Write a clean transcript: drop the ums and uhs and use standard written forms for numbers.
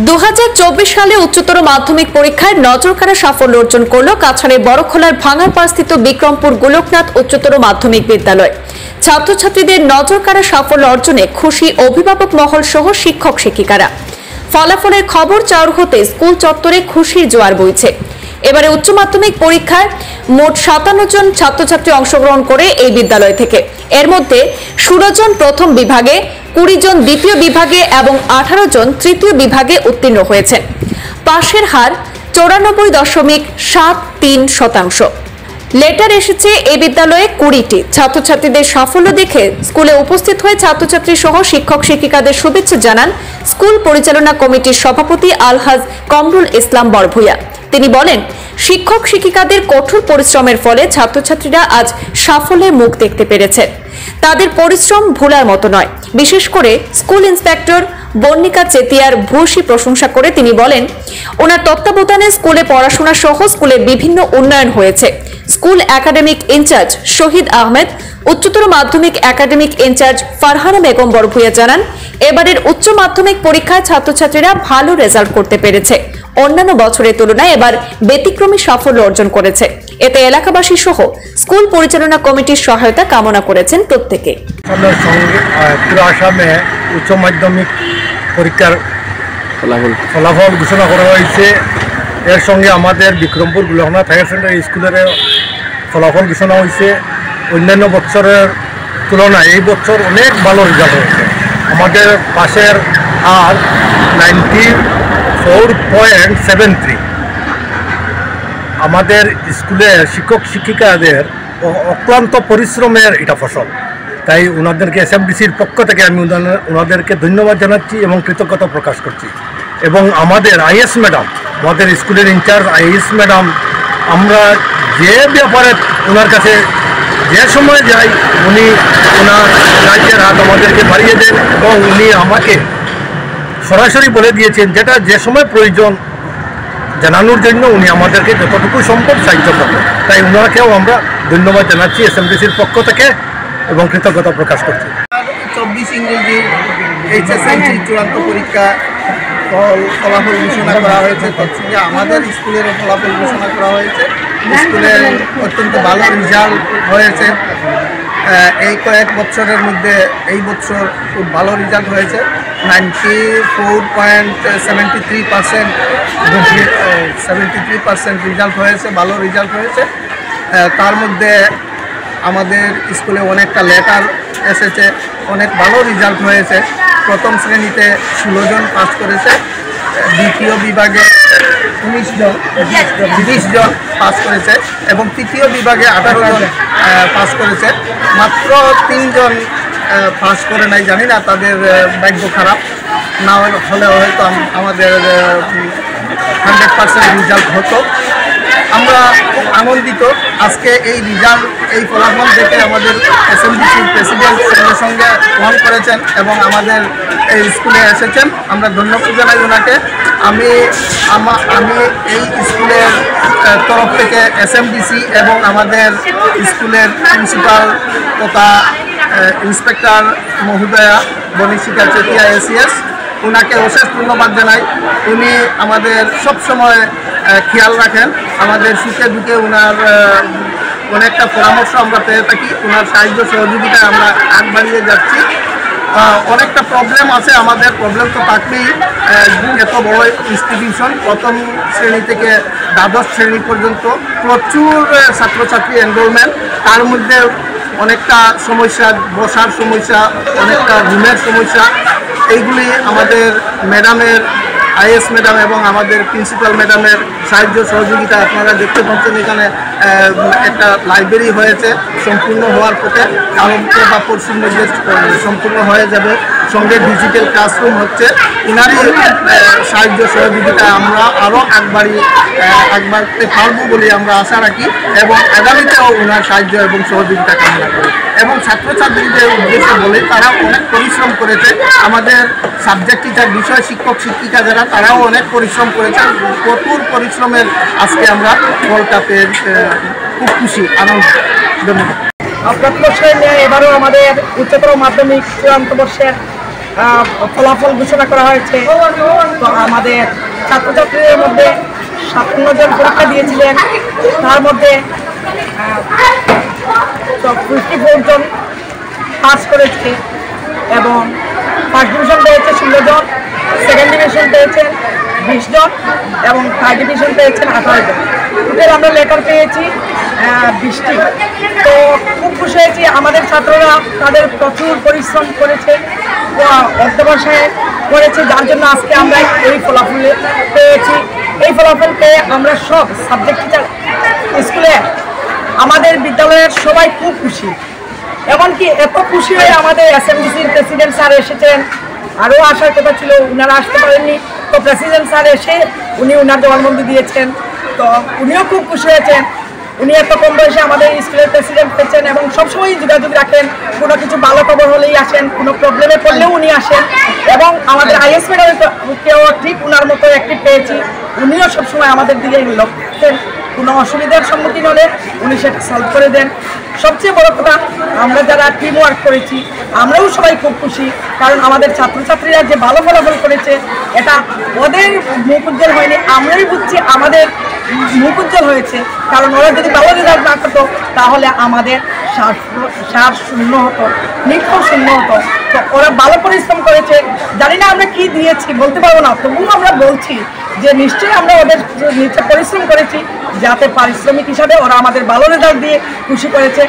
2024 সালে উচ্চতর মাধ্যমিক পরীক্ষায় নজরকাড়া সাফল্য অর্জন করল কাছাড়ের বড়খলার ভাঙারপাড়স্থিত বিক্রমপুর গোলকনাথ উচ্চতর মাধ্যমিক বিদ্যালয়। ছাত্রছাত্রীদের নজরকাড়া সাফল্য অর্জনে খুশি অভিভাবক মহল সহ শিক্ষক শিক্ষিকারা। ফলাফলের খবর চাউর হতে স্কুল চত্বরে খুশির জোয়ার বইছে। এবারে উচ্চ মাধ্যমিক পরীক্ষায় মোট 57 জন ছাত্রছাত্রী অংশগ্রহণ করে এই বিদ্যালয় থেকে। এর মধ্যে 16 জন প্রথম বিভাগে, 20 জন দ্বিতীয় বিভাগে এবং 18 জন তৃতীয় বিভাগে উত্তীর্ণ হয়েছেন। পাশের হার 94.73%। লেটার এসেছে এই বিদ্যালয়ে 20টি। ছাত্রছাত্রীদের সাফল্য দেখে স্কুলে উপস্থিত হয়ে ছাত্রছাত্রী সহ শিক্ষক শিক্ষিকাদের শুভেচ্ছা জানান স্কুল পরিচালনা কমিটির সভাপতি আলহাজ কমরুল ইসলাম বরভূয়া। তিনি বলেন, শিক্ষক শিক্ষিকাদের কঠোর পরিশ্রমের ফলে ছাত্রছাত্রীরা আজ সাফল্যের মুখ দেখতে পেরেছে। তাদের পরিশ্রম ভোলার মতো নয়। বিশেষ করে স্কুল ইন্সপেক্টর বর্ণিকা চেতিয়ার ভূয়সী প্রশংসা করে তিনি বলেন, ওনার তত্ত্বাবধানে স্কুলে পড়াশোনা সহ স্কুলের বিভিন্ন উন্নয়ন হয়েছে। স্কুল একাডেমিক ইনচার্জ শহীদ আহমেদ, উচ্চতর মাধ্যমিক একাডেমিক ইনচার্জ ফারহানা বেগম বরভূয়া জানান, এবারের উচ্চ মাধ্যমিক পরীক্ষায় ছাত্রছাত্রীরা ভালো রেজাল্ট করতে পেরেছে। অন্যান্য বছরের তুলনায় এবার ব্যতিক্রমী সাফল্য অর্জন করেছে। এতে এলাকাবাসী সহ স্কুল পরিচালনা কমিটির সহায়তা কামনা করেছেন প্রত্যেকে। পুরো আসামে উচ্চ মাধ্যমিক পরীক্ষার ফলাফল ঘোষণা করা হয়েছে। এর সঙ্গে আমাদের বিক্রমপুর গোলকনাথ হায়ার সেকেন্ডারি স্কুলের ফলাফল ঘোষণা হয়েছে। অন্যান্য বছরের তুলনায় এই বছর অনেক ভালো রেজাল্ট হয়েছে। আমাদের পাশের আর 94.73। আমাদের স্কুলের শিক্ষক শিক্ষিকাদের অক্লান্ত পরিশ্রমের এটা ফসল। তাই ওনাদেরকে এসএমডিসির পক্ষ থেকে আমি ওনাদেরকে ধন্যবাদ জানাচ্ছি এবং কৃতজ্ঞতা প্রকাশ করছি। এবং আমাদের আইএস ম্যাডাম, আমাদের স্কুলের ইনচার্জ আইএস ম্যাডাম, আমরা যে ব্যাপারে ওনার কাছে যে সময় যাই উনি ওনার রাজ্যের হাত আমাদেরকে বাড়িয়ে দেন এবং উনি আমাকে সরাসরি বলে দিয়েছেন যেটা যে সময় প্রয়োজন জানানোর জন্য উনি আমাদেরকে যতটুকু সম্ভব সাহায্য করবেন। তাই ওনাকেও আমরা ধন্যবাদ জানাচ্ছি এসএমডিসির পক্ষ থেকে এবং কৃতজ্ঞতা প্রকাশ করছি। 24 ইংরেজি এইচএসএলসি চূড়ান্ত পরীক্ষা ফলাফল ঘোষণা করা হয়েছে। তৎসঙ্গে আমাদের স্কুলের ফলাফল ঘোষণা করা হয়েছে। স্কুলের অত্যন্ত ভালো রেজাল্ট হয়েছে। এই কয়েক বছরের মধ্যে এই বছর খুব ভালো রেজাল্ট হয়েছে। 94.73% রেজাল্ট হয়েছে, ভালো রেজাল্ট হয়েছে। তার মধ্যে আমাদের স্কুলে অনেকটা লেটার এসেছে, অনেক ভালো রেজাল্ট হয়েছে। প্রথম শ্রেণীতে 16 জন পাস করেছে, দ্বিতীয় বিভাগে 20 জন পাস করেছে এবং তৃতীয় বিভাগে 18 জন পাস করেছে। মাত্র 3 জন পাস করে নাই, জানি না তাদের ভাগ্য খারাপ না হলে হয়তো আমাদের 100% রেজাল্ট হতো। আমরা খুব আনন্দিত আজকে এই রেজাল্ট, এই ফলাফল দেখে আমাদের এসএমডিসির প্রেসিডেন্ট সঙ্গে সঙ্গে ফোন করেছেন এবং আমাদের এই স্কুলে এসেছেন। আমরা ধন্যবাদ জানাই ওনাকে। আমি এই স্কুলের তরফ থেকে এসএমডিসি এবং আমাদের স্কুলের প্রিন্সিপাল তথা ইন্সপেক্টর মহোদয়া বর্ণিকা চেতিয়া এসিএস, ওনাকে অশেষ ধন্যবাদ জানাই। উনি আমাদের সবসময় খেয়াল রাখেন, আমাদের সুখে দুঃখে ওনার অনেকটা পরামর্শ আমরা পেয়ে থাকি। ওনার সাহায্য সহযোগিতায় আমরা আগ বাড়িয়ে যাচ্ছি। অনেকটা প্রবলেম আছে, আমাদের প্রবলেম তো থাকবেই। এত বড় ইনস্টিটিউশন, প্রথম শ্রেণী থেকে দ্বাদশ শ্রেণী পর্যন্ত প্রচুর ছাত্রছাত্রী এনরোলমেন্ট। তার মধ্যে অনেকটা সমস্যা, বসার সমস্যা, অনেকটা রুমের সমস্যা। এইগুলি আমাদের ম্যাডামের, আইএস ম্যাডাম এবং আমাদের প্রিন্সিপাল ম্যাডামের সাহায্য সহযোগিতা আপনারা দেখতে পাচ্ছেন। এখানে একটা লাইব্রেরি হয়েছে, সম্পূর্ণ হওয়ার পথে, কালকে বা পরশুর মধ্যে সম্পূর্ণ হয়ে যাবে। সঙ্গে ডিজিটাল ক্লাসরুম হচ্ছে। এনারই সাহায্য সহযোগিতা আমরা আরও আগবাড়তে পারবো বলে আমরা আশা রাখি এবং আগামীতেও ওনার সাহায্য এবং সহযোগিতা কামনা করি। এবং ছাত্রছাত্রীদের উদ্দেশ্যে বলে তারা অনেক পরিশ্রম করেছে। আমাদের সাবজেক্ট টিচার, বিষয় শিক্ষক শিক্ষিকা যারা, তারাও অনেক পরিশ্রম করেছে। প্রচুর পরিশ্রমের আজকে আমরা ফলটা পেয়ে খুব খুশি, আনন্দ। ধন্যবাদ। প্রতি বছরের নিয়ে এবারও আমাদের উচ্চতর মাধ্যমিক চূড়ান্ত বর্ষের ফলাফল ঘোষণা করা হয়েছে। তো আমাদের ছাত্রছাত্রীদের মধ্যে 57 জন পরীক্ষা দিয়েছিলেন, তার মধ্যে 54 জন পাস করেছে এবং ফার্স্ট ডিভিশন পেয়েছে 16 জন, সেকেন্ড ডিভিশন পেয়েছেন 20 জন এবং থার্ড ডিভিশন পেয়েছেন 18 জন। টোটাল আমরা লেটার পেয়েছি 20টি। তো খুব খুশি হয়েছি, আমাদের ছাত্ররা তাদের প্রচুর পরিশ্রম করেছে, অধ্যবসায় করেছে, যার জন্য আজকে আমরা এই ফলাফল পেয়েছি। এই ফলাফল পেয়ে আমরা সব সাবজেক্ট টিচার স্কুলে আমাদের বিদ্যালয়ের সবাই খুব খুশি। এমনকি এত খুশি হয়ে আমাদের এসএমডিসির প্রেসিডেন্ট স্যার এসেছেন, আরও আসার কথা ছিল, ওনারা আসতে পারেননি। তো প্রেসিডেন্ট স্যার এসে উনি ওনার জবানবন্দি দিয়েছেন। তো উনিও খুব খুশি হয়েছেন। উনি এত কম বয়সে আমাদের স্কুলের প্রেসিডেন্ট হয়েছেন এবং সবসময় যোগাযোগ রাখেন, কোনো কিছু ভালো খবর হলেই আসেন, কোনো প্রবলেমে পড়লেও উনি আসেন। এবং আমাদের আইএস ম্যাডামকেও ঠিক ওনার মতো অ্যাক্টিভ পেয়েছি, উনিও সবসময় আমাদের দিকে লক্ষ্য রাখতেন, কোনো অসুবিধার সম্মুখীন হলে উনি সেটা সলভ করে দেন। সবচেয়ে বড় কথা, আমরা যারা টিম ওয়ার্ক করেছি আমরাও সবাই খুব খুশি, কারণ আমাদের ছাত্রছাত্রীরা যে ভালো ফলাফল করেছে এটা ওদের মুখ উজ্জ্বল হয়নি, আমরাই বুঝছি আমাদের মুখ উজ্জ্বল হয়েছে। কারণ ওরা যদি ভালো রেজাল্ট না করতো তাহলে আমাদের সার শূন্য হতো, নিক্ষেপ শূন্য হতো। তো ওরা ভালো পরিশ্রম করেছে, জানি না আমরা কি দিয়েছি বলতে পারবো না, তবুও আমরা বলছি যে নিশ্চয়ই আমরা ওদের নিচে পরিশ্রম করেছি, যাতে পারিশ্রমিক হিসাবে ওরা আমাদের ভালো রেজাল্ট দিয়ে খুশি করেছে।